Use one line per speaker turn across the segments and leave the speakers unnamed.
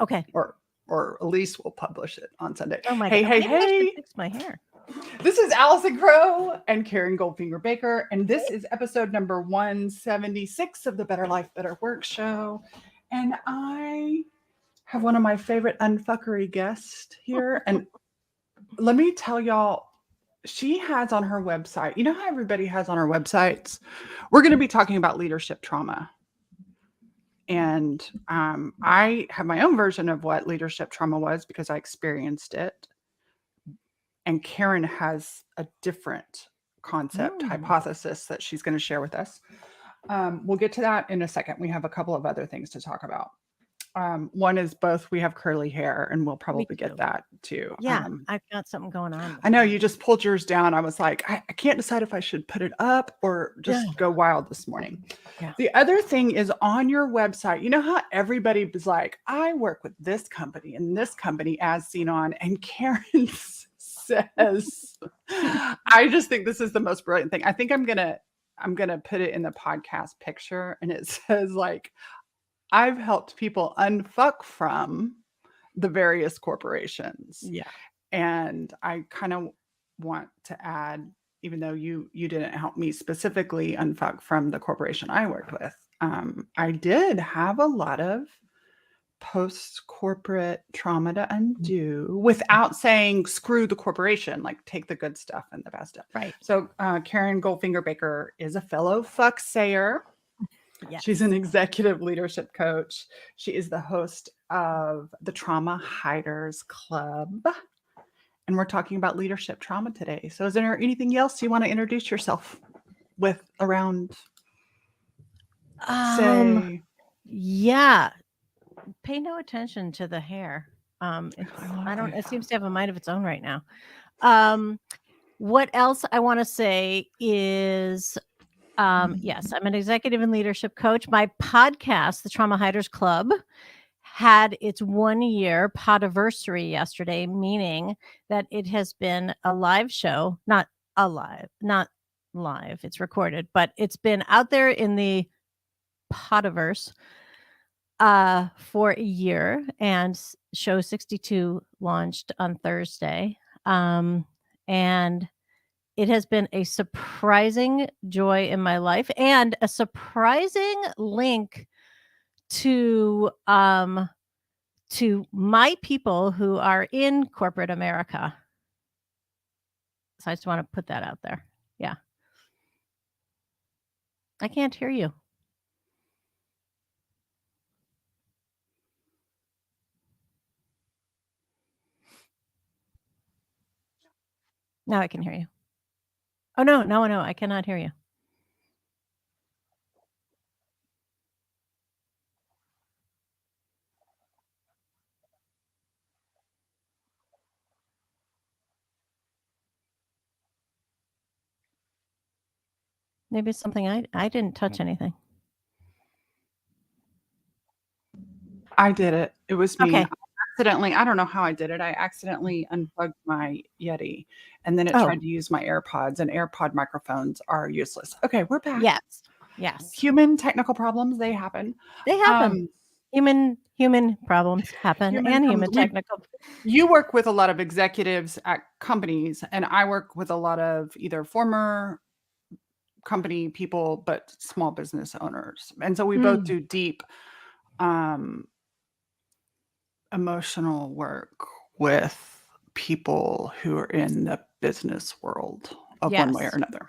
Okay.
Or Elise will publish it on Sunday.
Oh my
Hey,
God.
hey,
Maybe I should
hey.
fix my hair.
This is Allison Crow and Karen Goldfinger Baker, and this is episode number 176 of the Better Life, Better Work show. And I have one of my favorite unfuckery guests here. And let me tell y'all, she has on her website, you know how everybody has on our websites? We're going to be talking about leadership trauma. And I have my own version of what leadership trauma was because I experienced it. And Karen has a different concept hypothesis that she's going to share with us. We'll get to that in a second. We have a couple of other things to talk about. One is both we have curly hair, and we'll probably get that too.
Yeah, I've got something going on.
I know you just pulled yours down. I was like, I can't decide if I should put it up or just go wild this morning.
Yeah.
The other thing is on your website, you know how everybody was like, I work with this company and this company as seen on, and Karen says, I just think this is the most brilliant thing. I think I'm gonna put it in the podcast picture, and it says like, I've helped people unfuck from the various corporations.
Yeah.
And I kind of want to add, even though you didn't help me specifically unfuck from the corporation I worked with, I did have a lot of post-corporate trauma to undo without saying screw the corporation, like take the good stuff and the bad stuff.
Right.
So Karen Goldfinger Baker is a fellow fuck sayer. Yes. She's an executive leadership coach. She is the host of the Trauma Hiders Club. And we're talking about leadership trauma today. So is there anything else you want to introduce yourself with around, say?
Yeah. Pay no attention to the hair. It seems to have a mind of its own right now. What else I want to say is, yes, I'm an executive and leadership coach. My podcast, the Trauma Hiders Club, had its 1 year podiversary yesterday, meaning that it has been a live show, not live, it's recorded, but it's been out there in the podiverse for a year, and show 62 launched on Thursday. And it has been a surprising joy in my life and a surprising link to my people who are in corporate America. So I just want to put that out there. Yeah. I can't hear you. Now I can hear you. Oh, no, I cannot hear you. Maybe it's something I didn't touch anything.
I did it. It was me.
Okay.
Accidentally, I don't know how I did it. I accidentally unplugged my Yeti, and then it tried to use my AirPods, and AirPod microphones are useless. Okay, we're back.
Yes.
Human technical problems, they happen.
Human problems happen, human technical.
You work with a lot of executives at companies, and I work with a lot of either former company people, but small business owners. And so we both do deep emotional work with people who are in the business world of one way or another.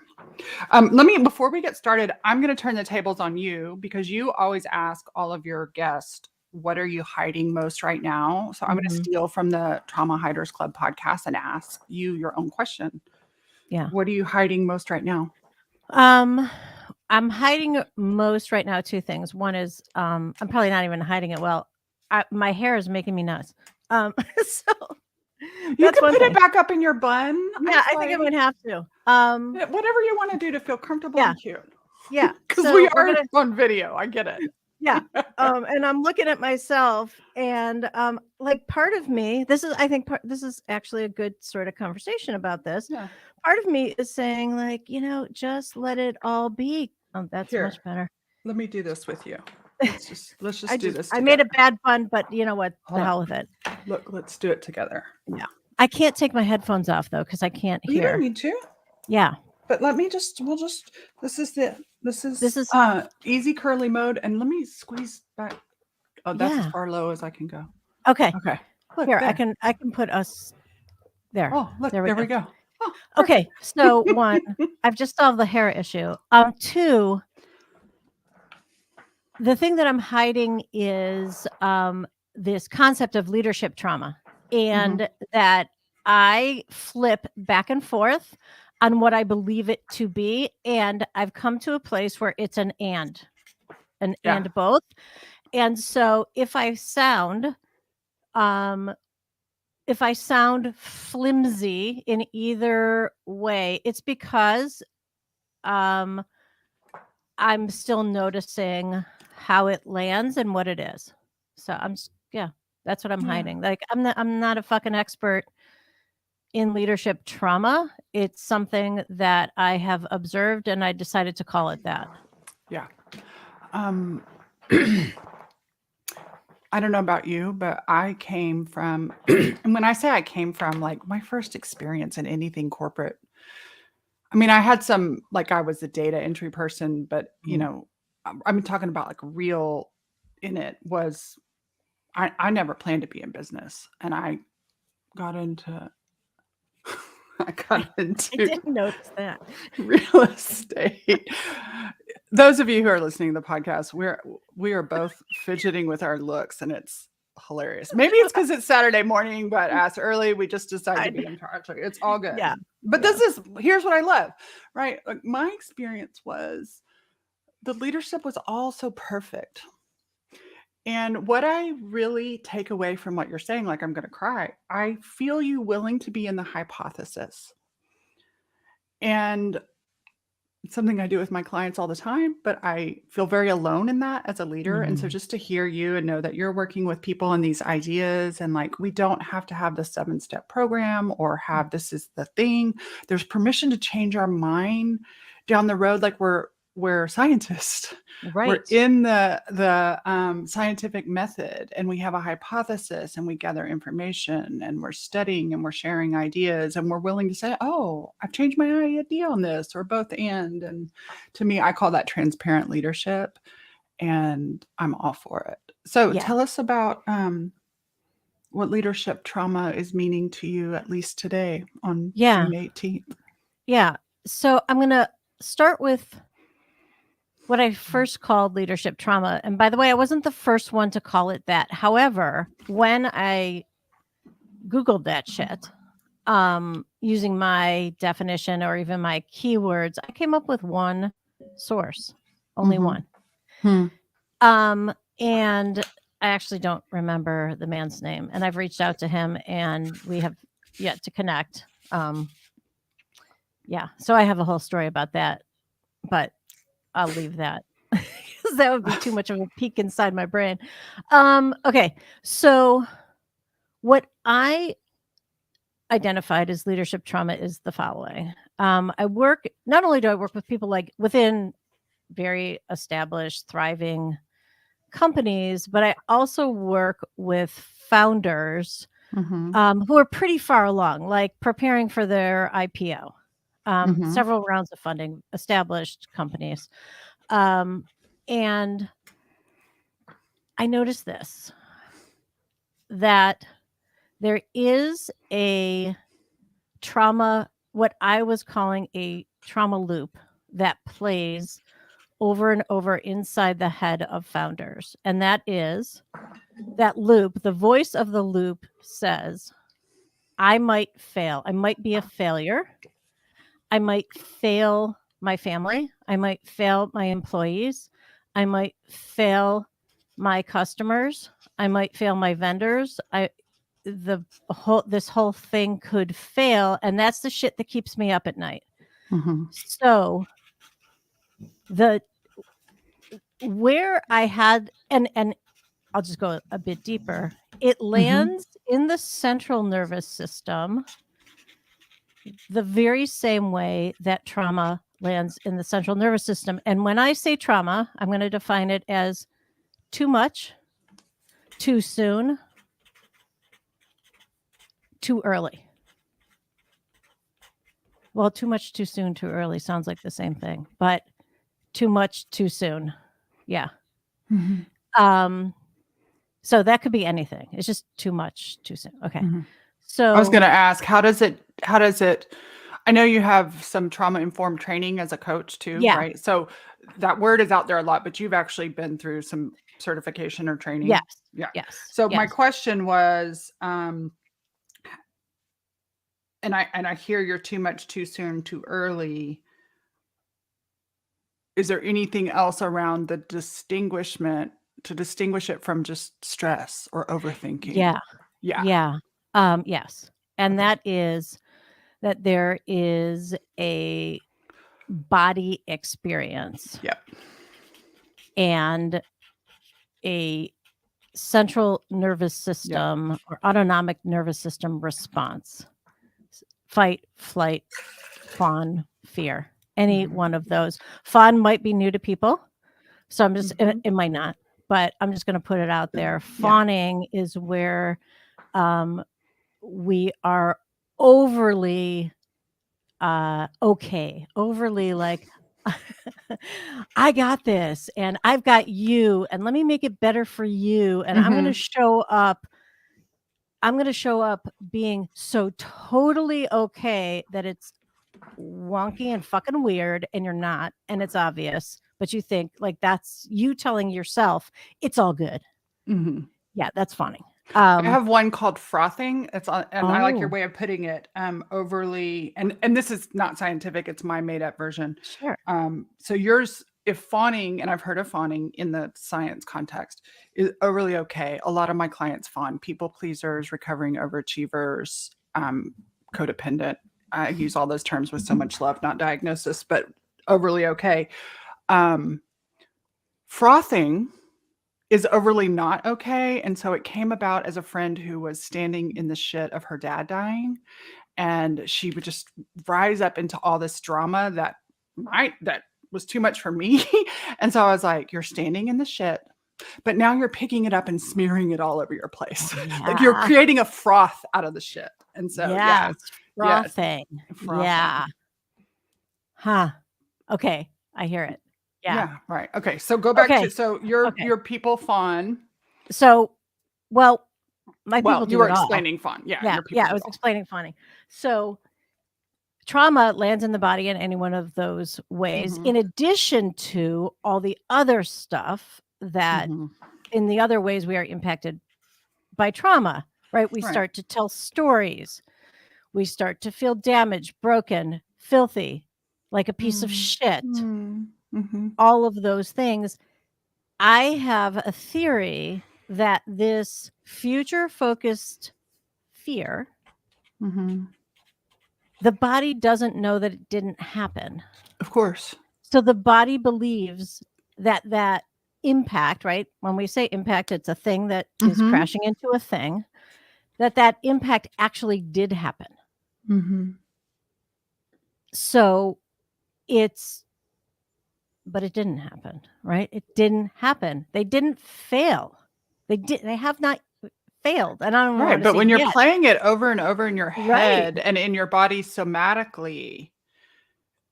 Before we get started, I'm going to turn the tables on you because you always ask all of your guests, what are you hiding most right now? So I'm going to steal from the Trauma Hiders Club podcast and ask you your own question.
Yeah.
What are you hiding most right now?
I'm hiding most right now 2 things. One is I'm probably not even hiding it well. My hair is making me nuts. So
you can put it back up in your bun.
Yeah, I think I'm gonna have to.
Whatever you want to do to feel comfortable and cute.
Yeah,
because we are on video. I get it.
Yeah. And I'm looking at myself, and like part of me, this is actually a good sort of conversation about this.
Yeah.
Part of me is saying, like, just let it all be. Oh, that's much better.
Let me do this with you. let's just do this
I made a
together.
bad pun, but you know what?
Hold
The hell
on.
with it.
Look, let's do it together.
Yeah. I can't take my headphones off though because I can't
You don't
hear.
need to.
Yeah.
But this is
This is
easy curly mode, and let me squeeze back. Oh, that's as
yeah.
far low as I can go.
Okay.
Okay. Look
Here,
there.
I can put us there.
Oh, look,
There we
we
go.
go. Oh,
Okay. So one, I've just solved the hair issue. Two, the thing that I'm hiding is this concept of leadership trauma, and that I flip back and forth on what I believe it to be, and I've come to a place where it's an and both. And so um if I sound flimsy in either way, it's because um I'm still noticing how it lands and what it is. So yeah, that's what I'm hiding. Like I'm not a fucking expert in leadership trauma. It's something that I have observed and I decided to call it that.
Yeah. I don't know about you, but I came from, and when I say I came from, like my first experience in anything corporate, I mean, I had some, like I was a data entry person, but you know, I'm talking about like real in it was, I never planned to be in business, and I got into, I got
I
into
didn't notice that.
real estate. Those of you who are listening to the podcast, we are both fidgeting with our looks, and it's hilarious. Maybe it's because it's Saturday morning, but as early, we just decided to be in charge. It's all good.
Yeah.
But here's what I love, right? Like my experience was the leadership was all so perfect. And what I really take away from what you're saying, like I'm going to cry, I feel you willing to be in the hypothesis. And it's something I do with my clients all the time, but I feel very alone in that as a leader. And so just to hear you and know that you're working with people and these ideas, and like we don't have to have the 7-step program or have this is the thing. There's permission to change our mind down the road. Like we're scientists.
Right.
We're in the scientific method, and we have a hypothesis, and we gather information, and we're studying, and we're sharing ideas, and we're willing to say, "Oh, I've changed my idea on this," or both and to me, I call that transparent leadership, and I'm all for it. So, tell us about what leadership trauma is meaning to you, at least today on June 18th.
Yeah. So I'm going to start with what I first called leadership trauma. And by the way, I wasn't the first one to call it that. However, when I Googled that shit, using my definition or even my keywords, I came up with one source, only one. And I actually don't remember the man's name, and I've reached out to him and we have yet to connect. Yeah. So I have a whole story about that, but I'll leave that because that would be too much of a peek inside my brain. Okay. So what I identified as leadership trauma is the following. Not only do I work with people like within very established, thriving companies, but I also work with founders who are pretty far along, like preparing for their IPO, several rounds of funding, established companies. And I noticed this, that there is a trauma, what I was calling a trauma loop that plays over and over inside the head of founders. And that is that loop, the voice of the loop says, I might fail. I might be a failure. I might fail my family. I might fail my employees. I might fail my customers. I might fail my vendors. This whole thing could fail, and that's the shit that keeps me up at night. So where I had and I'll just go a bit deeper. It lands in the central nervous system the very same way that trauma lands in the central nervous system. And when I say trauma, I'm going to define it as too much, too soon, too early. Well, too much, too soon, too early sounds like the same thing, but too much, too soon. Yeah.
Mhm.
So that could be anything. It's just too much, too soon. Okay.
Mhm.
So
I was going to ask, how does it, I know you have some trauma informed training as a coach too,
yeah,
right? So that word is out there a lot, but you've actually been through some certification or training.
yes,
Yeah.
yes,
So my
yes.
question was, and I hear you're too much, too soon, too early. Is there anything else around the distinguishment to distinguish it from just stress or overthinking?
Yeah,
Yeah.
yeah. Yes. And
Okay.
that is that there is a body experience
Yep.
and a central nervous
Yep.
system or autonomic nervous system response. Fight, flight, fawn, fear. Any
Mhm.
one of those. Fawn might be new to people. So I'm just
Mhm.
it might not, but I'm just going to put it out there.
Yeah.
Fawning is where we are overly okay, overly like I got this and I've got you and let me make it better for you and
Mhm.
I'm going to show up being so totally okay that it's wonky and fucking weird and you're not and it's obvious, but you think like that's you telling yourself it's all good.
Mhm.
Yeah, that's funny.
I have one called frothing. It's on, and I like your
Oh,
way of putting it. Overly, and this is not scientific. It's my made up version.
sure.
So yours, if fawning, and I've heard of fawning in the science context, is overly okay. A lot of my clients fawn, people pleasers, recovering overachievers, codependent. I use all those terms with so much love, not diagnosis, but overly okay. Um, Frothing is overly not okay, and so it came about as a friend who was standing in the shit of her dad dying, and she would just rise up into all this drama that was too much for me, and so I was like, "You're standing in the shit, but now you're picking it up and smearing it all over your place. Like, you're
Yeah.
creating a froth out of the shit." And so,
Yes.
yes, yes,
Frothing. Yeah.
frothing.
Huh. Okay. I hear it. Yeah.
Yeah, right. Okay, so go back to
Okay.
so your
Okay.
people fawn.
So, well, my
Well,
people
you
do
were
it all.
explaining fawn. Yeah,
Yeah.
your
Yeah.
people
I
do
was
all.
explaining funny. So, trauma lands in the body in any one of those ways,
Mhm.
in addition to all the other stuff that
Mhm.
in the other ways we are impacted by trauma, right? We
Right.
start to tell stories. We start to feel damaged, broken, filthy, like a piece of
Mm.
shit.
Mm. Mhm.
All of those things. I have a theory that this future focused fear,
Mhm.
the body doesn't know that it didn't happen.
Of course.
So the body believes that that impact, right? When we say impact, it's a thing that is
Mhm.
crashing into a thing, that that impact actually did happen.
Mhm.
So it's but it didn't happen, right? It didn't happen. They didn't fail. They have not failed. And I don't
Right,
want to
but
say
when you're
yet.
playing it over and over in your
Right.
head and in your body somatically,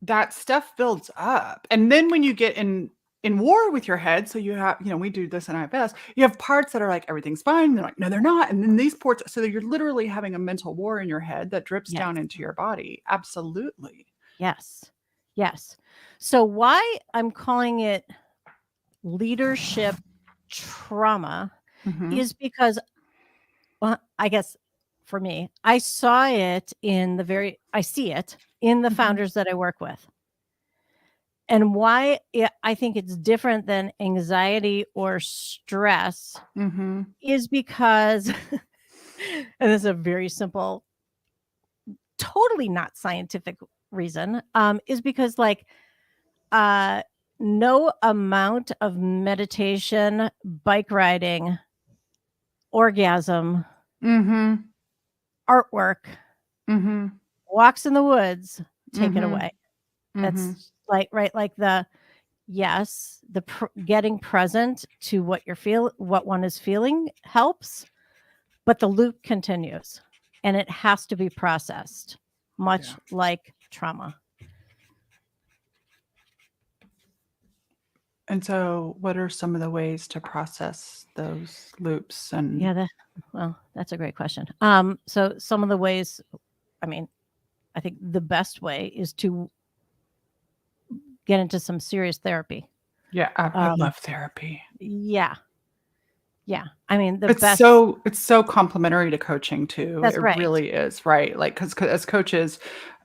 that stuff builds up. And then when you get in war with your head, so you have, we do this in IFS, you have parts that are like everything's fine. They're like, no, they're not. And then these parts, so you're literally having a mental war in your head that drips
Yes.
down into your body. Absolutely.
Yes. Yes. So why I'm calling it leadership trauma
Mhm.
is because well, I guess for me, I see it in the
Mhm.
founders that I work with. And why I think it's different than anxiety or stress
Mhm.
is because, and this is a very simple, totally not scientific reason, is because like uh, no amount of meditation, bike riding, orgasm,
Mhm.
artwork,
Mhm.
walks in the woods take it
Mhm.
away.
Mhm.
That's like right, like the yes, getting present to what one is feeling helps, but the loop continues and it has to be processed, much like trauma.
And so, what are some of the ways to process those loops? And
Yeah, that's a great question. So some of the ways, I mean, I think the best way is to get into some serious therapy.
yeah, I love therapy.
Yeah. Yeah. I mean, the
It's
best.
so complementary to coaching too.
That's
It
right.
really is, right? Like, because as coaches,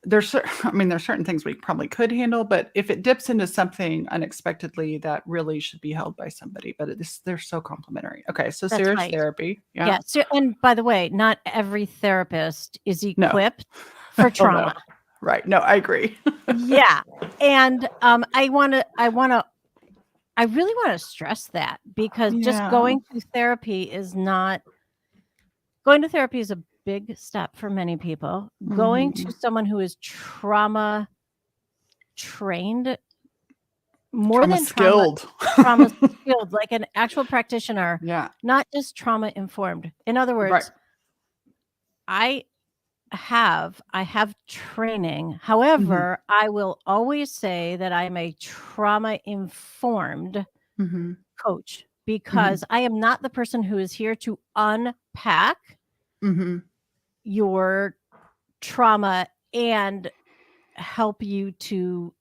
there's certain things we probably could handle, but if it dips into something unexpectedly, that really should be held by somebody. But they're so complementary. Okay, so
That's
serious
right.
therapy, yeah.
Yeah. So, and by the way, not every therapist is
No.
equipped for
Hell no.
trauma.
Right. No, I agree.
Yeah. And I really want to stress that because just going to therapy is a big step for many people. Going to someone who is trauma trained, more
Trauma
than
skilled.
trauma skilled, like an actual practitioner,
Yeah.
not just trauma informed. In other words,
Right.
I have training. However, I will always say that I'm a trauma informed coach because I am not the person who is here to unpack your trauma and help you to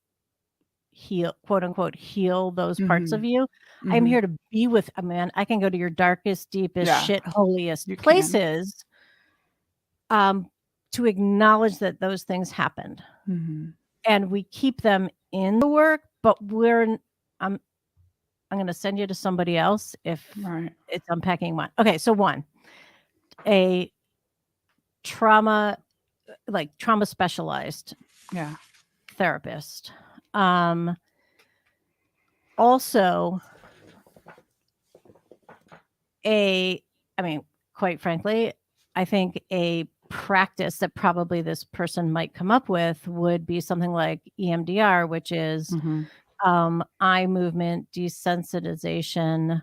heal, quote unquote, heal those parts of you. I'm here to be with a man. I can go to your darkest, deepest, shit holiest places to acknowledge that those things happened. And we keep them in the work, but I'm going to send you to somebody else if it's unpacking one. Okay, so a trauma specialized therapist. Also quite frankly, I think a practice that probably this person might come up with would be something like EMDR, which is eye movement desensitization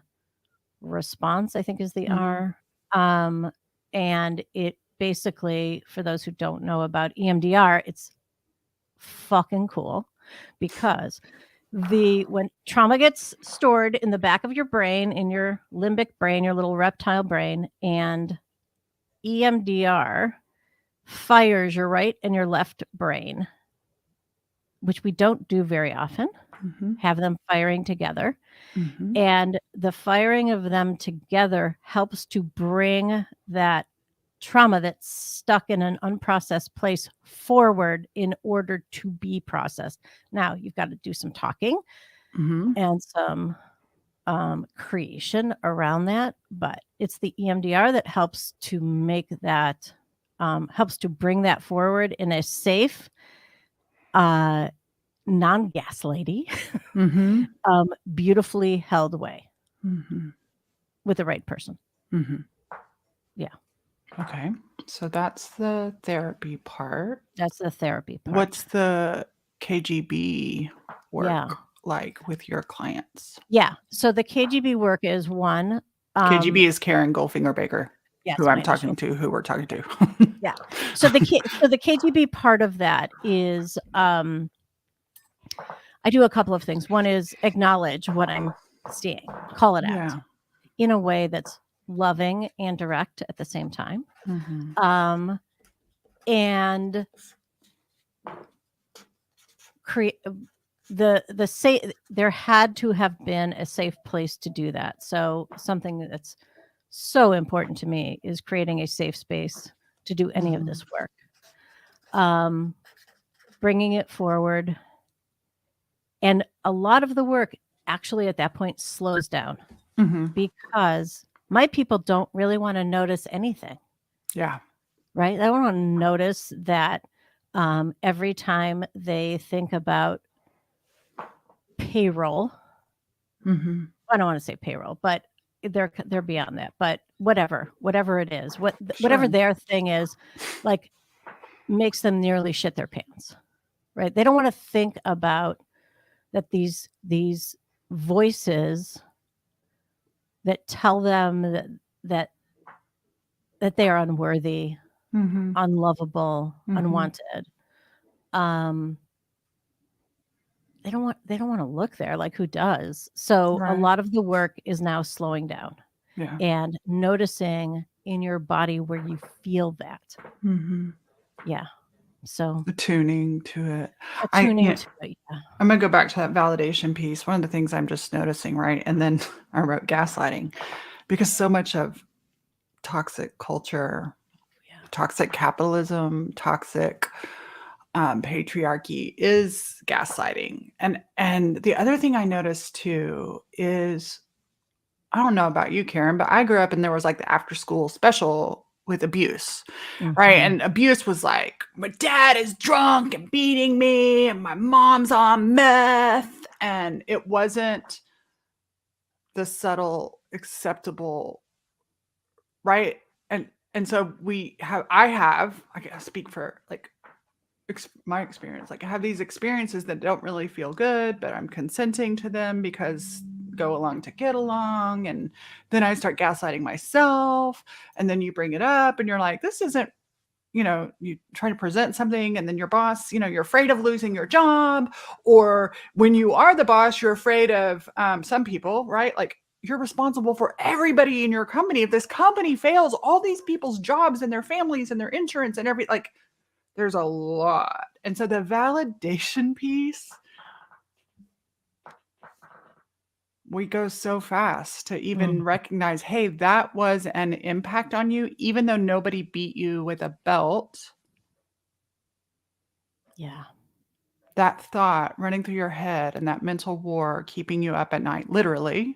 response, I think is the R. And it basically, for those who don't know about EMDR, it's fucking cool because when trauma gets stored in the back of your brain, in your limbic brain, your little reptile brain, and EMDR fires your right and your left brain, which we don't do very often, have them firing together. And the firing of them together helps to bring that trauma that's stuck in an unprocessed place forward in order to be processed. Now, you've got to do some talking and some creation around that, but it's the EMDR that helps to make that, helps to bring that forward in a safe, non-gaslighty, beautifully held way with the right person. Yeah.
Okay. So that's the therapy part.
That's the therapy part.
What's the KGB work like with your clients?
Yeah. So the KGB work is one.
KGB is Karen Goldfinger Baker, who we're talking to.
Yeah. So the KGB part of that is I do a couple of things. One is acknowledge what I'm seeing, call it out in a way that's loving and direct at the same time. And create there had to have been a safe place to do that. So something that's so important to me is creating a safe space to do any of this work. Bringing it forward. And a lot of the work actually at that point slows down because my people don't really want to notice anything.
Yeah.
Right? They don't want to notice that every time they think about payroll, I don't want to say payroll, but they're beyond that. But whatever it is, whatever their thing is, like makes them nearly shit their pants. Right? They don't want to think about that these voices that tell them that that they are unworthy,
Mm-hmm.
unlovable,
Mm-hmm.
unwanted. Um, they don't want to look there, like, who does? So a
Right.
lot of the work is now slowing down
Yeah.
and noticing in your body where you feel that.
Mm-hmm.
Yeah. So
Attuning to it.
attuning to it. Yeah.
I'm gonna go back to that validation piece. One of the things I'm just noticing, right? And then I wrote gaslighting because so much of toxic culture,
Yeah.
toxic capitalism, toxic patriarchy is gaslighting. And the other thing I noticed too is, I don't know about you, Karen, but I grew up and there was like the after school special with abuse, right?
Mhm.
And abuse was like, my dad is drunk and beating me, and my mom's on meth. And it wasn't the subtle, acceptable, right? And so I guess speak for like my experience, like I have these experiences that don't really feel good, but I'm consenting to them because go along to get along. And then I start gaslighting myself, and then you bring it up and you're like, this isn't, you try to present something, and then your boss, you're afraid of losing your job, or when you are the boss, you're afraid of some people, right? Like, you're responsible for everybody in your company. If this company fails, all these people's jobs and their families and their insurance and like, there's a lot. And so the validation piece, we go so fast to even
Mm.
recognize, hey, that was an impact on you, even though nobody beat you with a belt.
Yeah.
That thought running through your head and that mental war keeping you up at night, literally,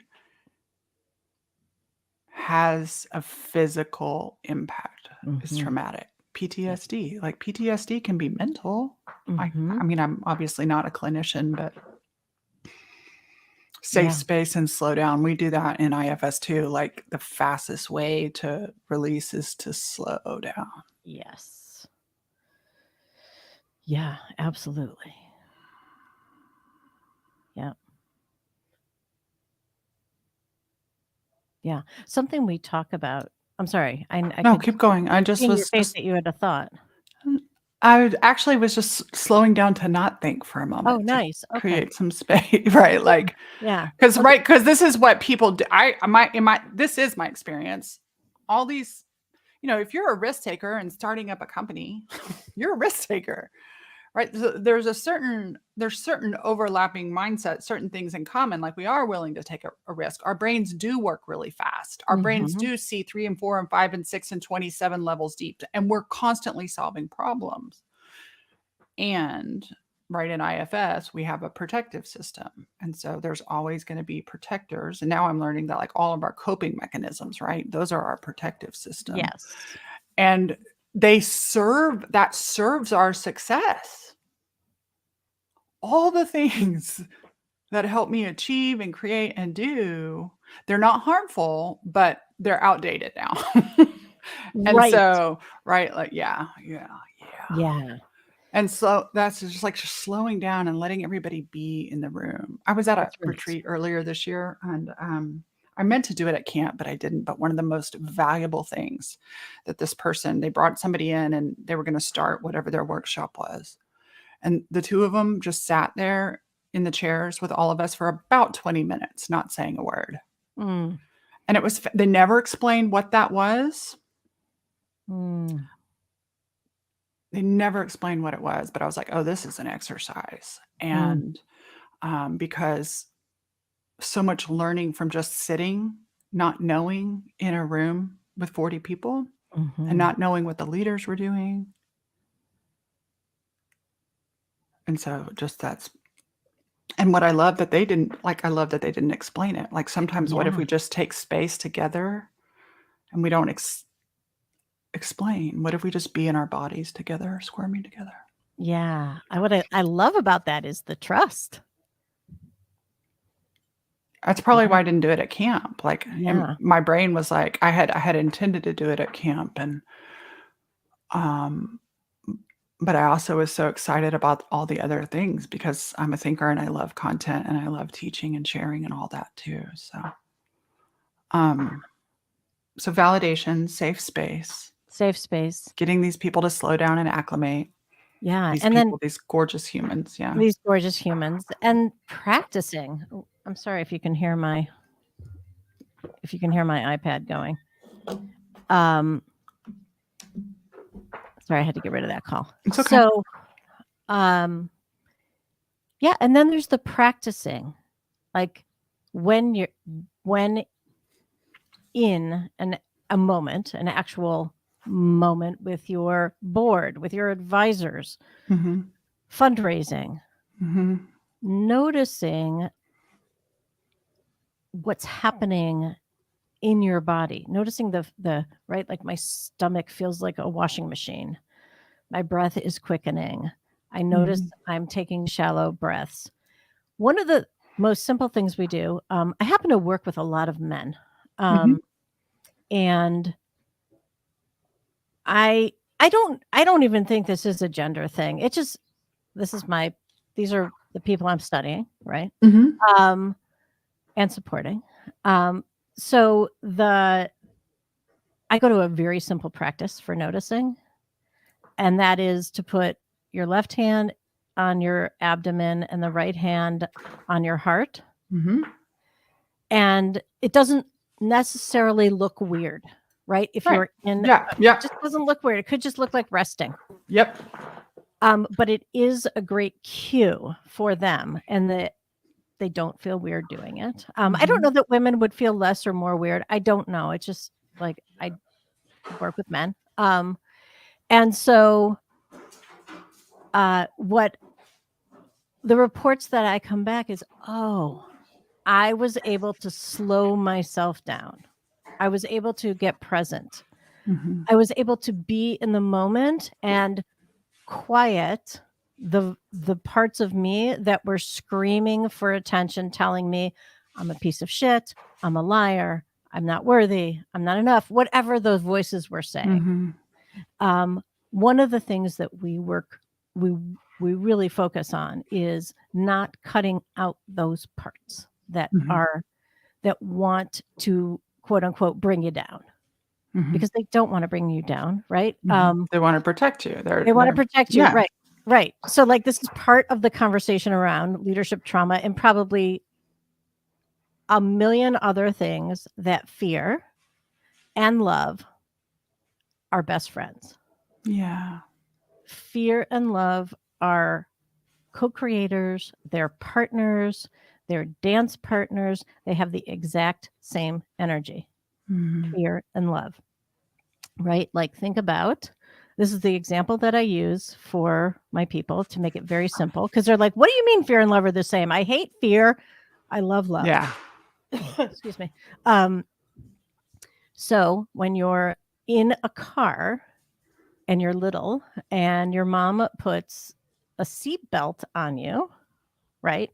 has a physical impact. It's
Mhm.
traumatic.
Yeah.
PTSD, like PTSD can be mental. I,
Mhm.
I mean, I'm obviously not a clinician, but safe
Yeah.
space and slow down. We do that in IFS too. Like, the fastest way to release is to slow down.
Yes. Yeah, absolutely. Yeah. Yeah. Something we talk about. I'm sorry. I
No,
could
keep going. I
see
just
in your
was
face
just
that you had a thought.
actually was just slowing down to not think for a
Oh,
moment, to
nice. Okay.
create some space, right?
Yeah.
Like,
Yeah.
because this is what people do. This is my experience. All these, if you're a risk taker and starting up a company, you're a risk taker, right? So there's certain overlapping mindsets, certain things in common. Like, we are willing to take a risk. Our brains do work really fast. Our brains
Mhm.
do see 3 and 4 and 5 and 6 and 27 levels deep, and we're constantly solving problems. And right, in IFS, we have a protective system. And so there's always going to be protectors. And now I'm learning that, like, all of our coping mechanisms, right? Those are our protective system.
Yes.
And that serves our success. All the things that help me achieve and create and do, they're not harmful, but they're outdated now. And
Right.
so, right, like, yeah.
Yeah.
And so that's just slowing down and letting everybody be in the room. I was at a
That's right.
retreat earlier this year, and I meant to do it at camp, but I didn't. But one of the most valuable things that they brought somebody in, and they were going to start whatever their workshop was. And the two of them just sat there in the chairs with all of us for about 20 minutes, not saying a word.
Mm.
And they never explained what that was.
Mm.
They never explained what it was, but I was like, oh, this is an exercise.
Mm.
And because so much learning from just sitting, not knowing, in a room with 40 people and
Mhm.
not knowing what the leaders were doing. And so just and what I love that they didn't, like, I love that they didn't explain it. Like, sometimes, what if
Yeah.
we just take space together and we don't explain? What if we just be in our bodies together, squirming together?
Yeah. What I love about that is the trust.
That's probably
Yeah.
why I didn't do it at camp. Like,
Yeah.
my brain was like, I had intended to do it at camp, and um but I also was so excited about all the other things because I'm a thinker and I love content and I love teaching and sharing and all that too. Um, so validation, safe space,
Safe space.
getting these people to slow down and acclimate.
Yeah.
These
And then
people, these gorgeous humans. Yeah.
these gorgeous humans and practicing. Oh, I'm sorry if you can hear my iPad going. Sorry, I had to get rid of that call.
It's okay.
So, yeah, and then there's the practicing. Like when in a moment, an actual moment with your board, with your advisors,
Mm-hmm.
fundraising,
Mm-hmm.
noticing what's happening in your body, noticing the right, like my stomach feels like a washing machine. My breath is quickening. I notice I'm taking shallow breaths. One of the most simple things we do, I happen to work with a lot of men. And I don't even think this is a gender thing. It just these are the people I'm studying, right?
Mm-hmm.
And supporting. So I go to a very simple practice for noticing, and that is to put your left hand on your abdomen and the right hand on your heart.
Mm-hmm.
And it doesn't necessarily look weird, right? If
Right.
you're in,
Yeah.
it just doesn't look weird. It could just look like resting.
Yep.
But it is a great cue for them, and that they don't feel weird doing it. I don't know that women would feel less or more weird. I don't know. It's just like I work with men. And so what the reports that I come back is, oh, I was able to slow myself down. I was able to get present.
Mm-hmm.
I was able to be in the moment and quiet the parts of me that were screaming for attention, telling me I'm a piece of shit, I'm a liar, I'm not worthy, I'm not enough, whatever those voices were saying. One of the things that we really focus on is not cutting out those parts that that want to, quote unquote, bring you down, because they don't want to bring you down, right?
They want to protect you.
They want to protect you, right? Right. So, like, this is part of the conversation around leadership trauma, and probably a million other things that fear and love are best friends.
Yeah.
Fear and love are co-creators, they're partners, they're dance partners. They have the exact same energy. Fear and love, right? Like, think about, this is the example that I use for my people to make it very simple, because they're like, what do you mean fear and love are the same? I hate fear, I love love.
Yeah.
Excuse me. So when you're in a car and you're little and your mom puts a seatbelt on you, right?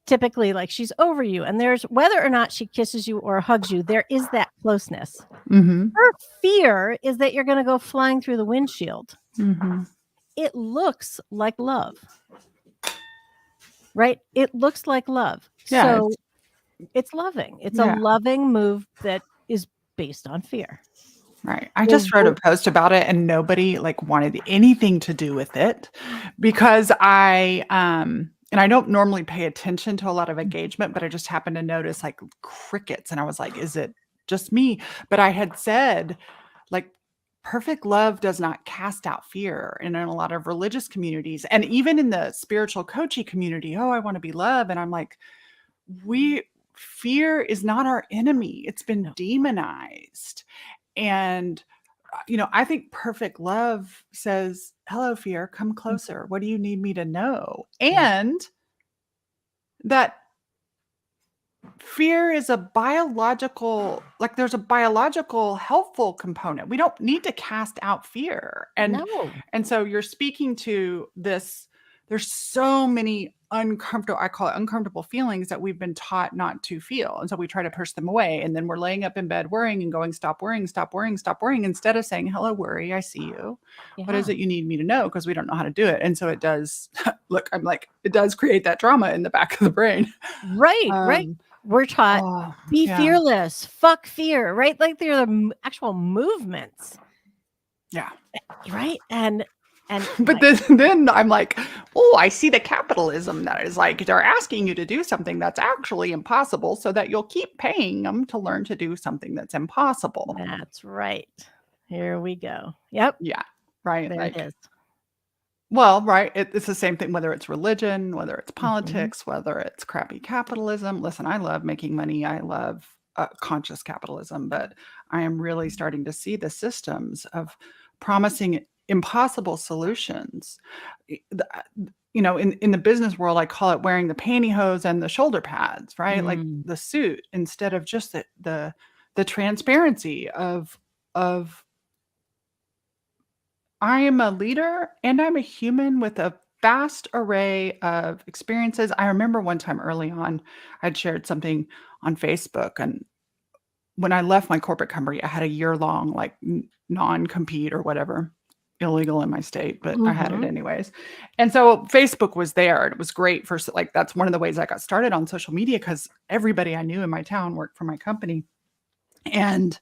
Typically, like, she's over you, and there's, whether or not she kisses you or hugs you, there is that closeness. Her fear is that you're going to go flying through the windshield. It looks like love, right? It looks like love.
Yeah,
So it's loving. It's a loving move that is based on fear.
Right. I just wrote a post about it and nobody like wanted anything to do with it because and I don't normally pay attention to a lot of engagement, but I just happened to notice like crickets and I was like, is it just me? But I had said, like, perfect love does not cast out fear. And in a lot of religious communities and even in the spiritual coaching community, oh, I want to be loved. And I'm like, fear is not our enemy. It's been demonized. And, I think perfect love says, hello, fear, come closer. What do you need me to know? And that fear is a biological, like there's a biological helpful component. We don't need to cast out fear. And so you're speaking to this, there's so many uncomfortable, I call it uncomfortable feelings that we've been taught not to feel. And so we try to push them away. And then we're laying up in bed worrying and going, stop worrying, stop worrying, stop worrying, instead of saying, hello, worry, I see you. What is
Yeah.
it you need me to know? Because we don't know how to do it. And so it does, look, I'm like, it does create that trauma in the back of the brain.
Right. We're taught
Oh,
be
yeah.
fearless, fuck fear, right? Like they're the actual movements.
Yeah.
Right. And
But then I'm like, oh, I see the capitalism that is like they're asking you to do something that's actually impossible so that you'll keep paying them to learn to do something that's impossible.
That's right. Here we go. Yep.
Yeah. Right.
There
Like,
it is.
well, right. It's the same thing, whether it's religion, whether it's politics, whether it's crappy capitalism. Listen, I love making money. I love conscious capitalism, but I am really starting to see the systems of promising impossible solutions. You know, in the business world, I call it wearing the pantyhose and the shoulder pads, right? Like the suit, instead of just the transparency of I am a leader and I'm a human with a vast array of experiences. I remember one time early on, I'd shared something on Facebook, and when I left my corporate company, I had a year-long like non-compete or whatever, illegal in my state, but I had it anyways. And so Facebook was there, and it was great for like that's one of the ways I got started on social media, because everybody I knew in my town worked for my company. And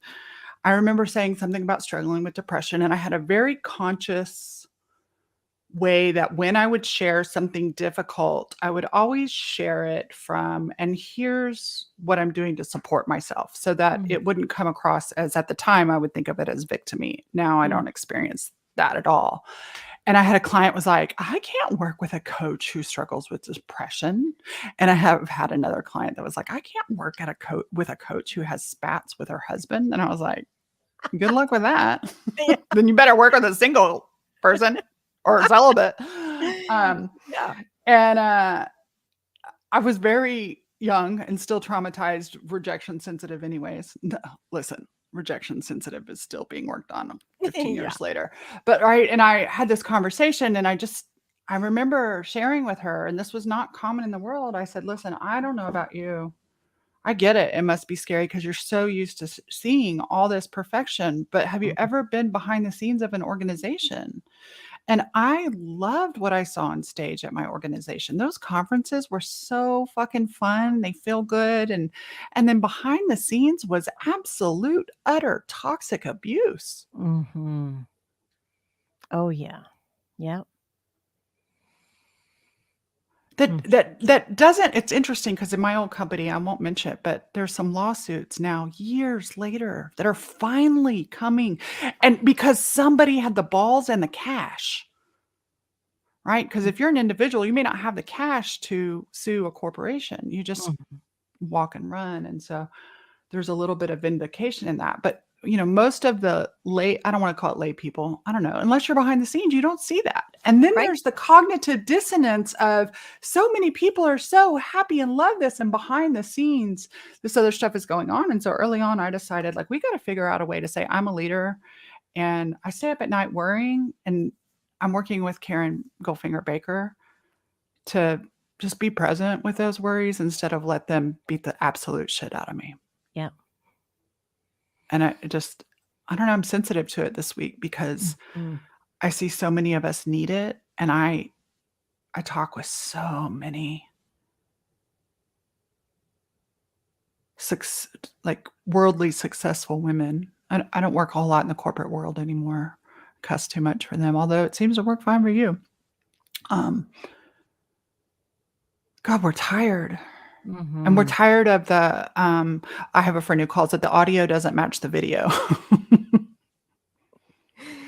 I remember saying something about struggling with depression, and I had a very conscious way that when I would share something difficult, I would always share it from, and here's what I'm doing to support myself, so that it wouldn't come across as, at the time, I would think of it as victim-y. Now I don't experience that at all. And I had a client was like, I can't work with a coach who struggles with depression. And I have had another client that was like, I can't work at with a coach who has spats with her husband. And I was like, good luck with that. Then you better work with a single person or celibate. And I was very young and still traumatized, rejection sensitive anyways. No, listen, rejection sensitive is still being worked on 15 years later. But right. And I had this conversation, and I remember sharing with her, and this was not common in the world. I said, listen, I don't know about you. I get it. It must be scary because you're so used to seeing all this perfection. But have you ever been behind the scenes of an organization? And I loved what I saw on stage at my organization. Those conferences were so fucking fun. They feel good. And then behind the scenes was absolute, utter toxic abuse.
Oh, yeah. Yep.
That doesn't, it's interesting because in my old company, I won't mention it, but there's some lawsuits now years later that are finally coming. And because somebody had the balls and the cash, right? Because if you're an individual, you may not have the cash to sue a corporation. You just walk and run. And so there's a little bit of vindication in that. But you know, most of the I don't want to call it lay people. I don't know. Unless you're behind the scenes, you don't see that. And then there's the cognitive dissonance of so many people are so happy and love this, and behind the scenes, this other stuff is going on. And so early on, I decided like, we got to figure out a way to say I'm a leader, and I stay up at night worrying. And I'm working with Karen Goldfinger Baker to just be present with those worries instead of let them beat the absolute shit out of me.
Yeah.
And I don't know, I'm sensitive to it this week because I see so many of us need it. And I talk with so many like worldly successful women. I don't work a whole lot in the corporate world anymore. Cuss too much for them, although it seems to work fine for you. God, we're tired. And we're tired of the, I have a friend who calls it the audio doesn't match the video.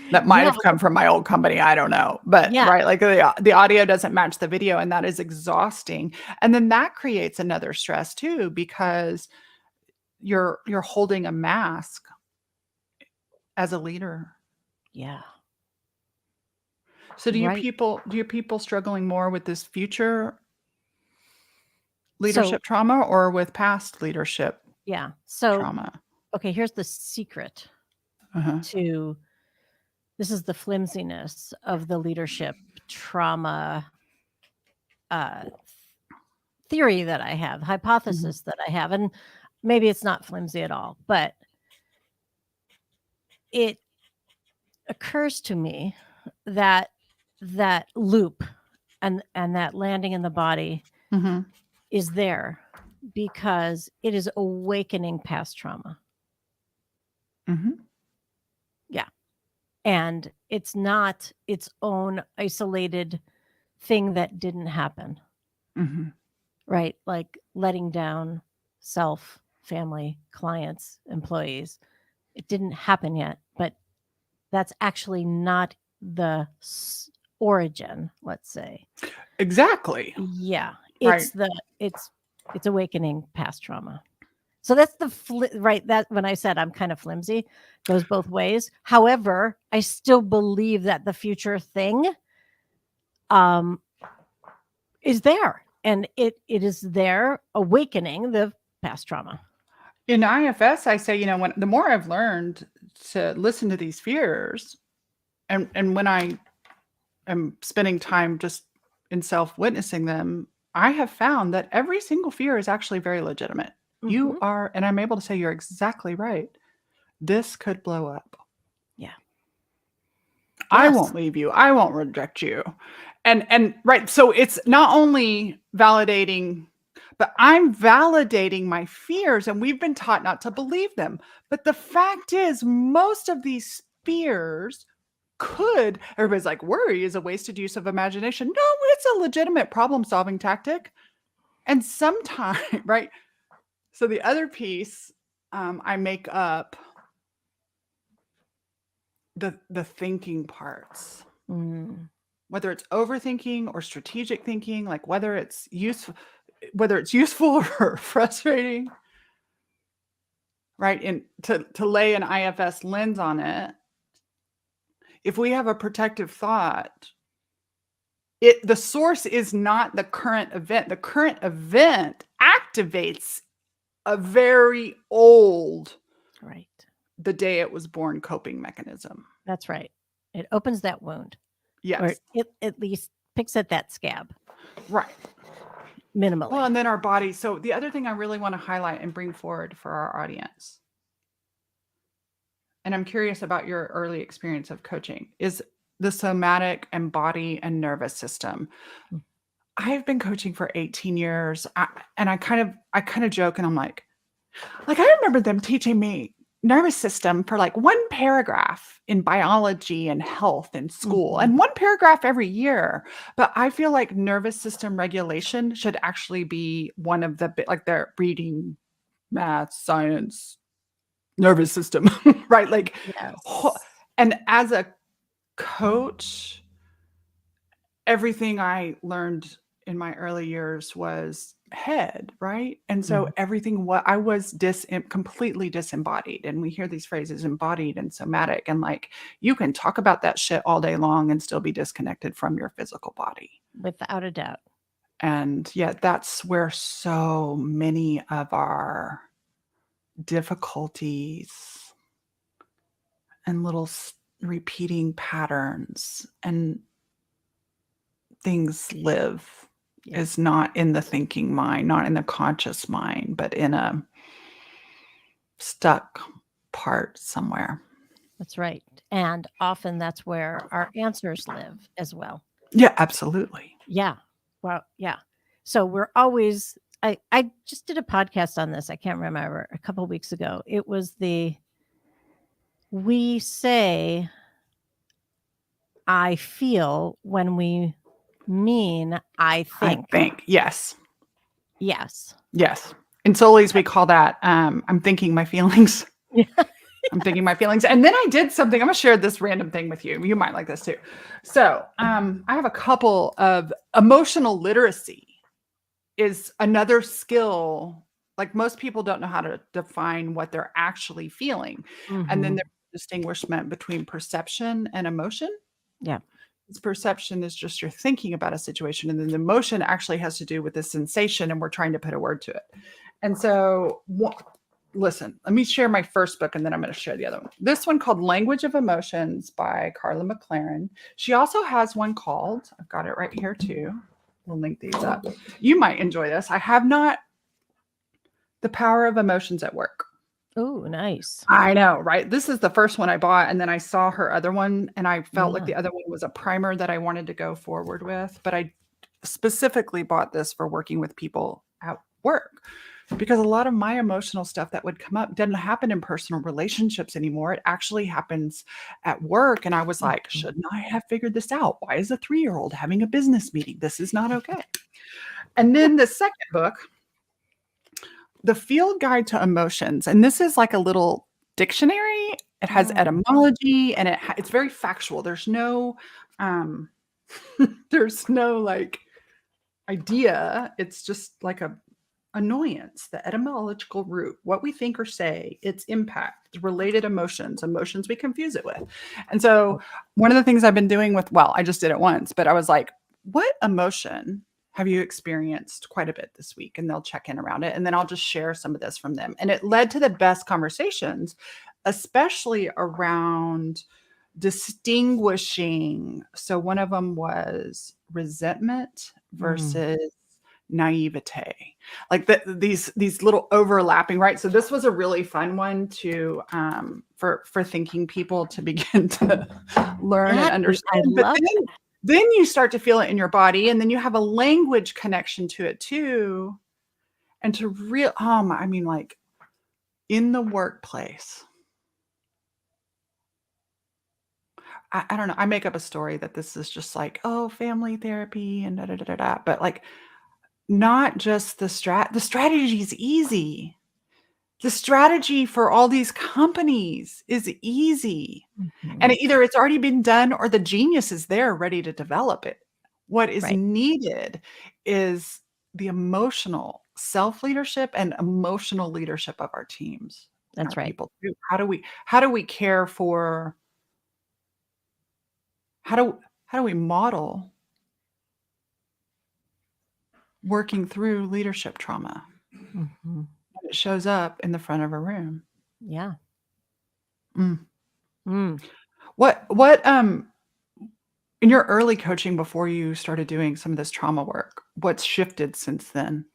That might have come from my old company. I don't know. But right, like the audio doesn't match the video, and that is exhausting. And then that creates another stress too, because you're holding a mask as a leader.
Yeah.
So do your people struggling more with this future leadership trauma or with past leadership trauma?
Okay, here's the secret to this is the flimsiness of the leadership trauma theory that I have, hypothesis that I have, and maybe it's not flimsy at all, but it occurs to me that that loop and that landing in the body
Mm-hmm.
is there because it is awakening past trauma.
Mm-hmm.
Yeah. And it's not its own isolated thing that didn't happen,
Mm-hmm.
right? Like letting down self, family, clients, employees. It didn't happen yet, but that's actually not the origin, let's say.
Exactly.
Yeah.
Right.
It's awakening past trauma. So that's right. That when I said I'm kind of flimsy, goes both ways. However, I still believe that the future thing um, is there, and it is there awakening the past trauma.
In IFS, I say, when the more I've learned to listen to these fears, and when I am spending time just in self-witnessing them, I have found that every single fear is actually very legitimate. You
Mhm.
are, and I'm able to say you're exactly right. This could blow up.
Yeah.
I
Yes.
won't leave you. I won't reject you. And right. So it's not only validating, but I'm validating my fears. And we've been taught not to believe them. But the fact is, most of these fears everybody's like, worry is a wasted use of imagination. No, it's a legitimate problem-solving tactic. And sometimes, right? So the other piece, I make up the thinking parts.
Mm.
Whether it's overthinking or strategic thinking, like whether it's useful or frustrating, right? And to lay an IFS lens on it, if we have a protective thought, the source is not the current event. The current event activates a very old,
Right.
the day it was born coping mechanism.
That's right. It opens that wound, or
Yes.
it at least picks at that scab
Right.
minimally.
Well, and then our body. So the other thing I really want to highlight and bring forward for our audience, and I'm curious about your early experience of coaching, is the somatic and body and nervous system.
Mm.
I've been coaching for 18 years, and I kind of joke, and I'm like I remember them teaching me nervous system for like one paragraph in biology and health in school, and one paragraph every year. But I feel like nervous system regulation should actually be one of the like their reading, math, science, nervous system, right? Like,
Yes.
and as a coach, everything I learned in my early years was head, right? And so everything what I was completely disembodied. And we hear these phrases embodied and somatic, and like you can talk about that shit all day long and still be disconnected from your physical body.
Without a doubt.
And yet that's where so many of our difficulties and little repeating patterns and things live.
Yeah.
Is not in the thinking mind, not in the conscious mind, but in a stuck part somewhere.
That's right. And often that's where our answers live as well.
Yeah, absolutely.
Yeah. Well, yeah. So we're always, I just did a podcast on this. I can't remember, a couple of weeks ago. It was we say, I feel when we mean I think.
I think. Yes.
Yes.
Yes. In Solis, we call that I'm thinking my feelings. I'm thinking my feelings. And then I did something. I'm going to share this random thing with you. You might like this too. So I have a couple of emotional literacy is another skill. Like most people don't know how to define what they're actually feeling. And then there's distinguishment between perception and emotion.
Yeah.
Perception is just you're thinking about a situation, and then the emotion actually has to do with the sensation, and we're trying to put a word to it. And so listen, let me share my first book, and then I'm going to share the other one. This one called Language of Emotions by Carla McLaren. She also has one called, I've got it right here too, We'll link these up. You might enjoy this. I have not. The Power of Emotions at Work.
Oh, nice.
I know, right? This is the first one I bought, and then I saw her other one, and I felt like
Yeah.
the other one was a primer that I wanted to go forward with. But I specifically bought this for working with people at work because a lot of my emotional stuff that would come up doesn't happen in personal relationships anymore. It actually happens at work. And I was like,
Mhm.
shouldn't I have figured this out? Why is a 3-year-old having a business meeting? This is not okay. And then the second book, The Field Guide to Emotions. And this is like a little dictionary. It has
Mm.
etymology and it's very factual. There's no there's no like idea. It's just like a annoyance, the etymological root, what we think or say, its impact, the related emotions we confuse it with. And so one of the things I've been doing with, well, I just did it once, but I was like, what emotion have you experienced quite a bit this week? And they'll check in around it. And then I'll just share some of this from them. And it led to the best conversations, especially around distinguishing. So one of them was resentment versus naivete, like these little overlapping, right? So this was a really fun one to for thinking people to begin to learn and
I
understand. But
love
then you start to feel it in your body, and then you have a language connection to it too, and to real I mean, like in the workplace. I don't know. I make up a story that this is just like, oh, family therapy and da da da da da. But like, not just the strategy is easy. The strategy for all these companies is easy. And
Mhm.
either it's already been done or the genius is there ready to develop it. What is
Right.
needed is the emotional self-leadership and emotional leadership of our teams and our
That's right.
people too. How do we care for how do we model working through leadership trauma?
Mhm.
It shows up in the front of a room.
Yeah.
Mm.
Mm.
What in your early coaching before you started doing some of this trauma work, what's shifted since then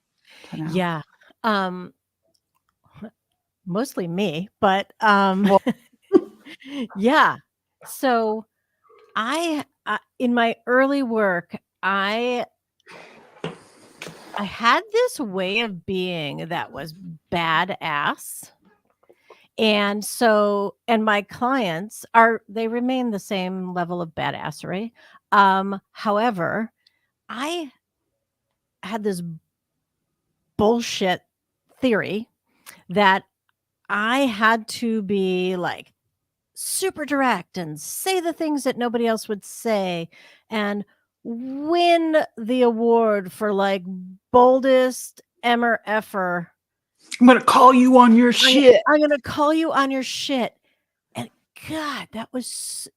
to now?
Yeah. Um, Mostly me, but
Well,
yeah. So in my early work, I had this way of being that was badass. And my clients they remain the same level of badassery. However, I had this bullshit theory that I had to be like super direct and say the things that nobody else would say and win the award for like boldest emmer effer.
I'm gonna call you on your
I'm,
shit.
I'm gonna call you on your shit. And God, that was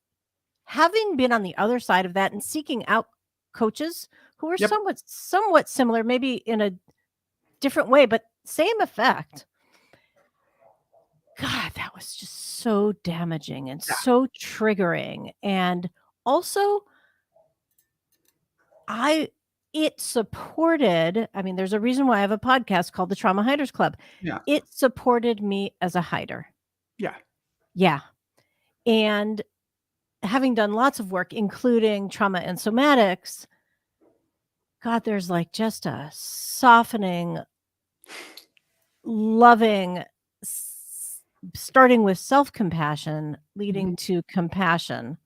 having been on the other side of that and seeking out coaches who were
Yep.
somewhat similar, maybe in a different way, but same effect. God, that was just so damaging and
Yeah.
so triggering. And also, I it supported, I mean, there's a reason why I have a podcast called the Trauma Hiders Club.
Yeah.
It supported me as a hider.
Yeah.
Yeah. And having done lots of work, including trauma and somatics, God, there's like just a softening, loving, starting with self compassion, leading
Mhm.
to compassion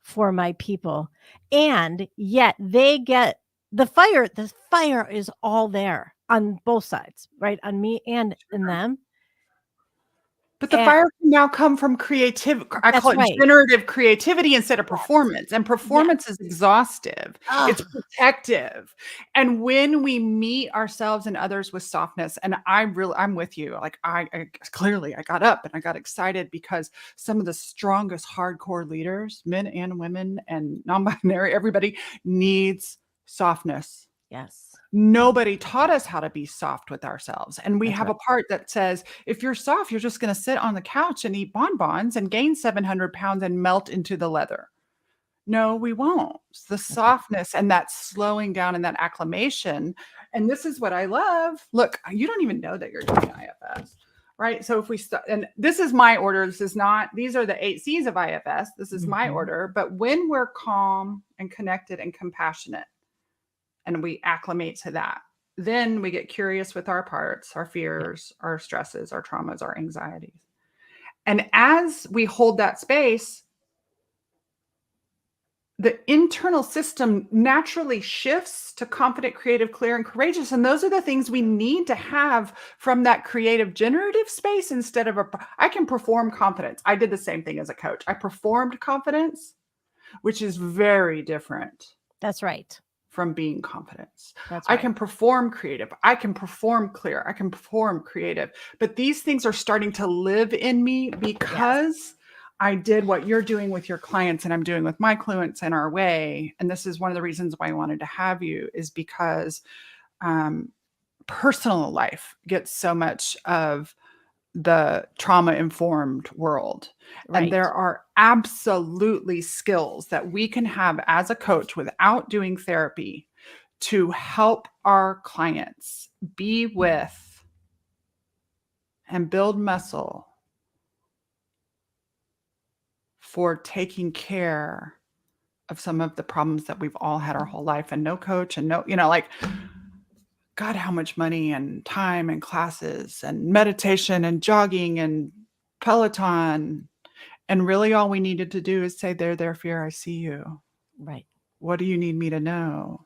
for my people. And yet they get the fire is all there on both sides, right? On me and in them.
But the
And
fire can now come from I call
that's
it
right.
generative creativity instead of
Yes.
performance, and
Yes.
performance is exhaustive. It's
Ugh.
protective. And when we meet ourselves and others with softness, and I'm with you. Like I clearly I got up and I got excited because some of the strongest hardcore leaders, men and women and non-binary, everybody needs softness.
Yes.
Nobody taught us how to be soft with ourselves. And we
That's
have
right.
a part that says, if you're soft, you're just going to sit on the couch and eat bonbons and gain 700 pounds and melt into the leather. No, we won't. It's the softness and that slowing down and that acclimation. And this is what I love. Look, you don't even know that you're doing IFS, right? So if we start, and this is my order. This is not, these are the 8 C's of IFS. This is my order. But when we're calm and connected and compassionate and we acclimate to that, then we get curious with our parts, our fears, our stresses, our traumas, our anxieties. And as we hold that space, the internal system naturally shifts to confident, creative, clear, and courageous. And those are the things we need to have from that creative, generative space instead of I can perform confidence. I did the same thing as a coach. I performed confidence, which is very different.
That's right.
From being confidence.
That's
I
right.
can perform creative. I can perform clear. I can perform creative. But these things are starting to live in me because I did what you're doing with your clients and I'm doing with my clients in our way. And this is one of the reasons why I wanted to have you, is because personal life gets so much of the trauma-informed world.
Right.
And there are absolutely skills that we can have as a coach without doing therapy to help our clients be with and build muscle for taking care of some of the problems that we've all had our whole life, and no coach and no, like, God, how much money and time and classes and meditation and jogging and Peloton. And really all we needed to do is say, there, fear, I see you.
Right.
What do you need me to know?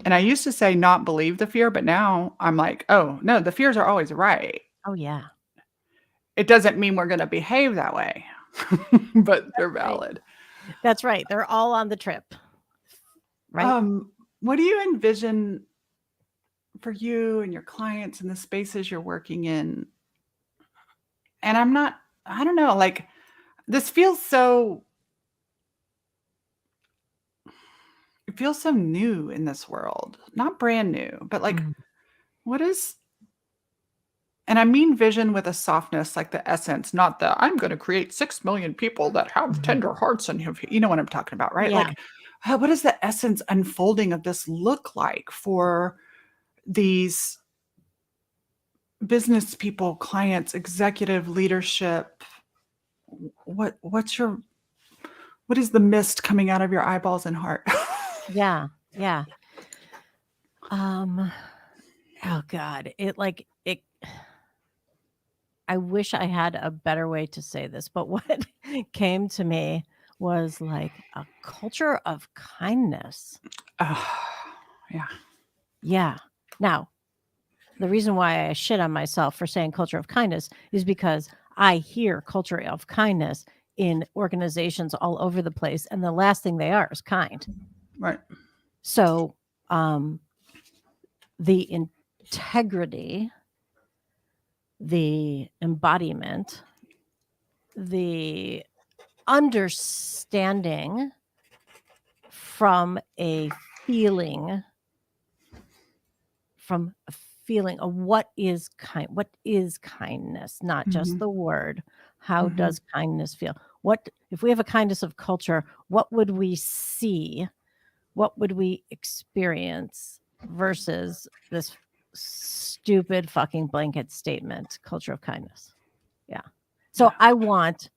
And I used to say not believe the fear, but now I'm like, oh, no, the fears are always right.
Oh, yeah.
It doesn't mean we're going to behave that way, but they're valid.
Right. That's right. They're all on the trip. Right.
What do you envision for you and your clients and the spaces you're working in? And I don't know, like, this feels so, it feels so new in this world, not brand new, but like, what is, and I mean vision with a softness, like the essence, not the, I'm going to create 6 million people that have tender hearts and have, you know what I'm talking about, right?
Yeah.
Like, what does the essence unfolding of this look like for these business people, clients, executive leadership? What is the mist coming out of your eyeballs and heart?
Yeah. Yeah. Oh God. I wish I had a better way to say this, but what came to me was like a culture of kindness.
Yeah.
Yeah. Now, the reason why I shit on myself for saying culture of kindness is because I hear culture of kindness in organizations all over the place, and the last thing they are is kind.
Right.
So, the integrity, the embodiment, the understanding from a feeling of what is kindness, not just the word. How does kindness feel? What if we have a kindness of culture, what would we see? What would we experience versus this stupid fucking blanket statement, culture of kindness? Yeah. So I want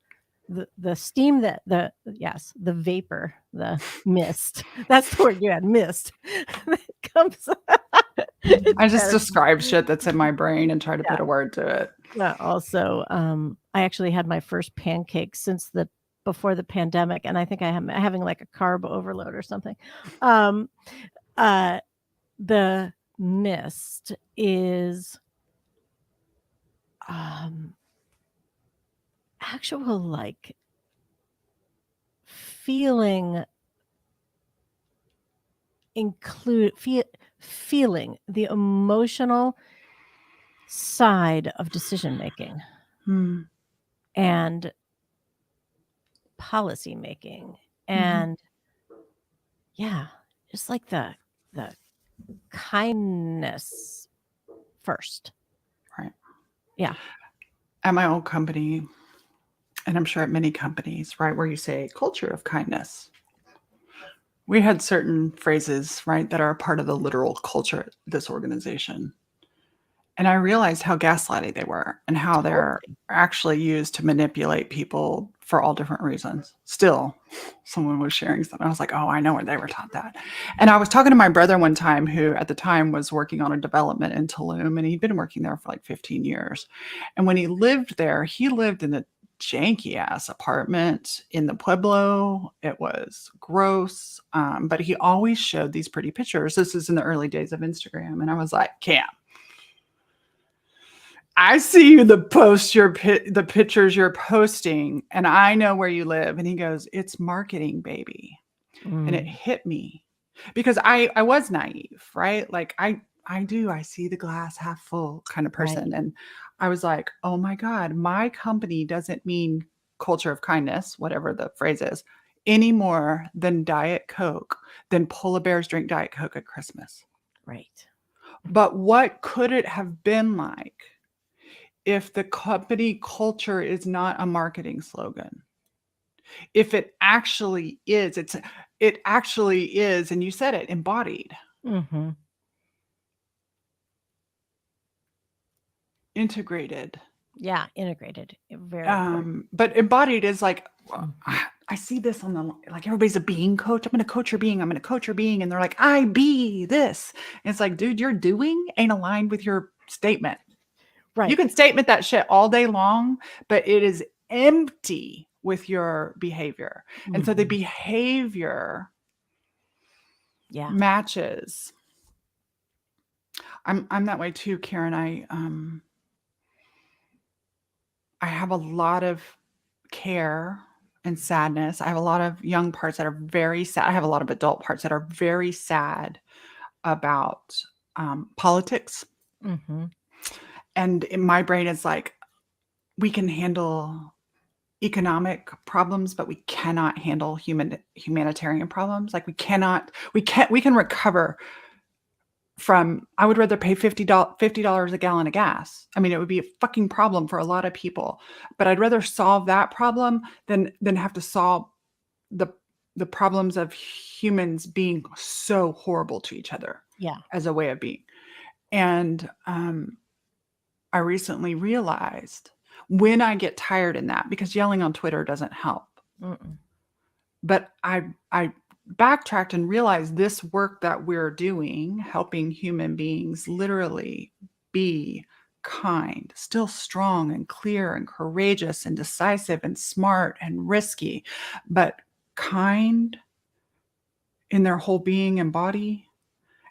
the steam the vapor, the mist. That's the word you had, mist. That comes.
I just describe shit that's in my brain and try to put a word to it.
Also, I actually had my first pancake since before the pandemic, and I think I'm having like a carb overload or something. The mist is actual like feeling feeling the emotional side of decision making and policy making, and just like the kindness first.
Right.
Yeah.
At my old company, and I'm sure at many companies, right, where you say culture of kindness, we had certain phrases, right, that are a part of the literal culture at this organization. And I realized how gaslighty they were and how they're
Totally.
actually used to manipulate people for all different reasons. Still, someone was sharing something. I was like, oh, I know where they were taught that. And I was talking to my brother one time, who at the time was working on a development in Tulum, and he'd been working there for like 15 years. And when he lived there, he lived in a janky ass apartment in the Pueblo. It was gross. But he always showed these pretty pictures. This is in the early days of Instagram. And I was like, Cam, I see you the pictures you're posting, and I know where you live. And he goes, it's marketing, baby. And it
Mm,
hit me because I was naive, right? Like I see the glass half full kind of
right.
person. And I was like, oh my God, my company doesn't mean culture of kindness, whatever the phrase is, any more than Diet Coke, than polar bears drink Diet Coke at Christmas.
Right.
But what could it have been like if the company culture is not a marketing slogan? If it actually is, it actually is, and you said it, embodied,
Mm-hmm.
integrated.
Yeah. Integrated. Very important.
But embodied is like,
Mhm.
I see this on the, like, everybody's a being coach. I'm going to coach your being. I'm going to coach your being. And they're like, I be this. And it's like, dude, your doing ain't aligned with your statement. You
Right.
can statement that shit all day long, but it is empty with your behavior. And so the
Mhm.
behavior
Yeah.
matches. I'm that way too, Karen. I have a lot of care and sadness. I have a lot of young parts that are very sad. I have a lot of adult parts that are very sad about politics.
Mhm.
And in my brain is like, we can handle economic problems, but we cannot handle humanitarian problems. Like we can recover from. I would rather pay $50 a gallon of gas. I mean, it would be a fucking problem for a lot of people, but I'd rather solve that problem than have to solve the the problems of humans being so horrible to each other
Yeah.
as a way of being. And I recently realized, when I get tired in that, because yelling on Twitter doesn't help,
Mm-mm.
but I backtracked and realized this work that we're doing, helping human beings literally be kind, still strong and clear and courageous and decisive and smart and risky, but kind in their whole being and body,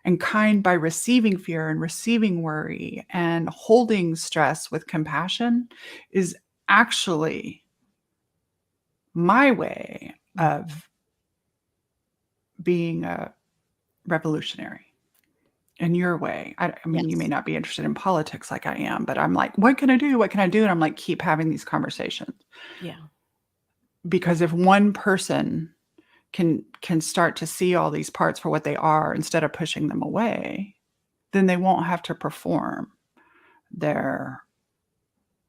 and kind by receiving fear and receiving worry and holding stress with compassion, is actually my way
Mhm.
of being a revolutionary. In your way. I mean, you may
Yes.
not be interested in politics like I am, but I'm like, what can I do? What can I do? And I'm like, keep having these conversations.
Yeah.
Because if one person can start to see all these parts for what they are instead of pushing them away, then they won't have to perform their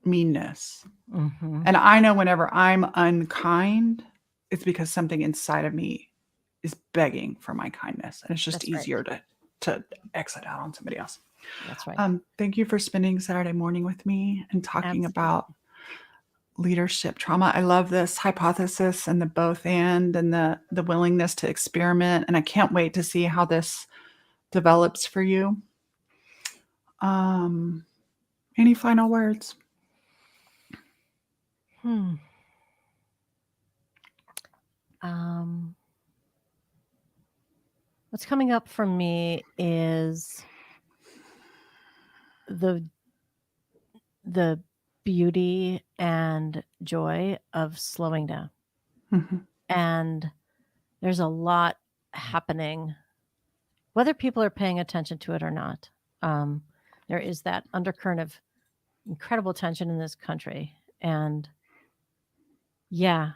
meanness.
Mhm.
And I know whenever I'm unkind, it's because something inside of me is begging for my kindness. And it's just
That's right.
easier to exit out on somebody else.
That's right.
Thank you for spending Saturday morning with me and talking about
Absolutely.
leadership trauma. I love this hypothesis and the both and the willingness to experiment. And I can't wait to see how this develops for you. Um, any final words?
Hmm. Um, what's coming up for me is the the beauty and joy of slowing down.
Mhm.
And there's a lot happening, whether people are paying attention to it or not. Um, there is that undercurrent of incredible tension in this country, and yeah,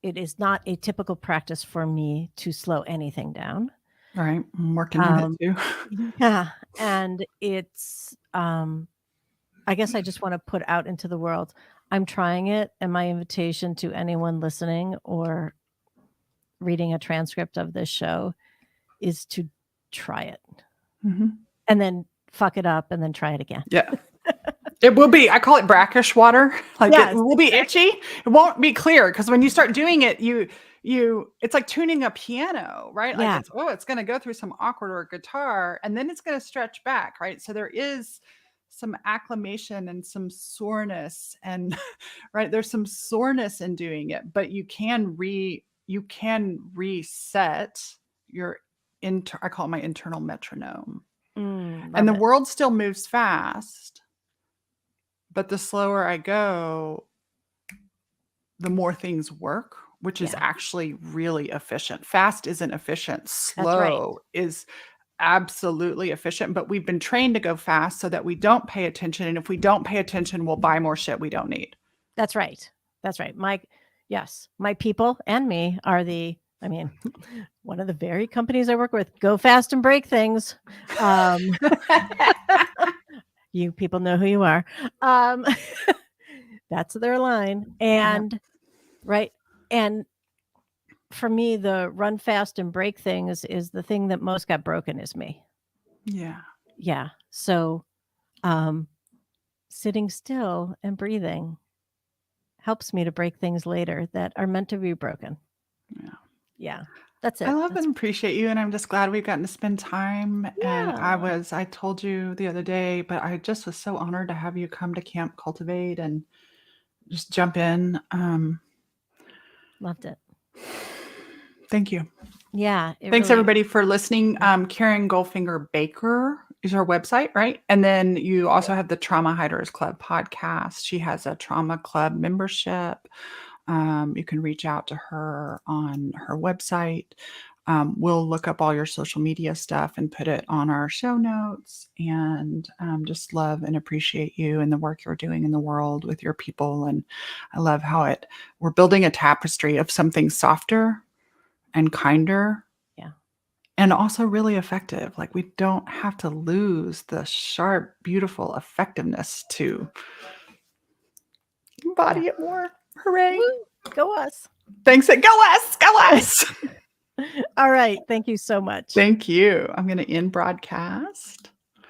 it is not a typical practice for me to slow anything down.
All right. I'm working on it
Um,
too.
yeah, and it's I guess I just want to put out into the world. I'm trying it, and my invitation to anyone listening or reading a transcript of this show is to try it and then fuck it up and then try it again.
Yeah. It will be, I call it brackish water. Like
Yes,
it will be itchy. It won't be clear because when you start doing it, it's like tuning a piano, right? Like
Yeah.
it's going to go through some awkward or guitar and then it's going to stretch back, right? So there is some acclimation and some soreness and right, there's some soreness in doing it, but you can reset your I call it my internal metronome. And the world still moves fast. But the slower I go, the more things work, which is actually really efficient. Fast isn't efficient. Slow is absolutely efficient. But we've been trained to go fast so that we don't pay attention. And if we don't pay attention, we'll buy more shit we don't need.
That's right. That's right. My people and me are one of the very companies I work with. Go fast and break things. You people know who you are. That's their line. And right. And for me, the run fast and break things is the thing that most got broken is me.
Yeah.
Yeah. So sitting still and breathing helps me to break things later that are meant to be broken.
Yeah.
Yeah. That's it.
I love and appreciate you. And I'm just glad we've gotten to spend time.
Yeah.
And I told you the other day, but I just was so honored to have you come to Camp Cultivate and just jump in.
Loved it.
Thank you.
Yeah.
Thanks everybody for listening. Karen Goldfinger Baker is her website, right? And then you also have the Trauma Hiders Club podcast. She has a trauma club membership. You can reach out to her on her website. We'll look up all your social media stuff and put it on our show notes, and just love and appreciate you and the work you're doing in the world with your people. And I love how we're building a tapestry of something softer and kinder.
Yeah.
And also really effective. Like we don't have to lose the sharp, beautiful effectiveness to embody it more. Hooray.
Woo, go us.
Thanks. Go us. Go us.
All right. Thank you so much.
Thank you. I'm going to end broadcast.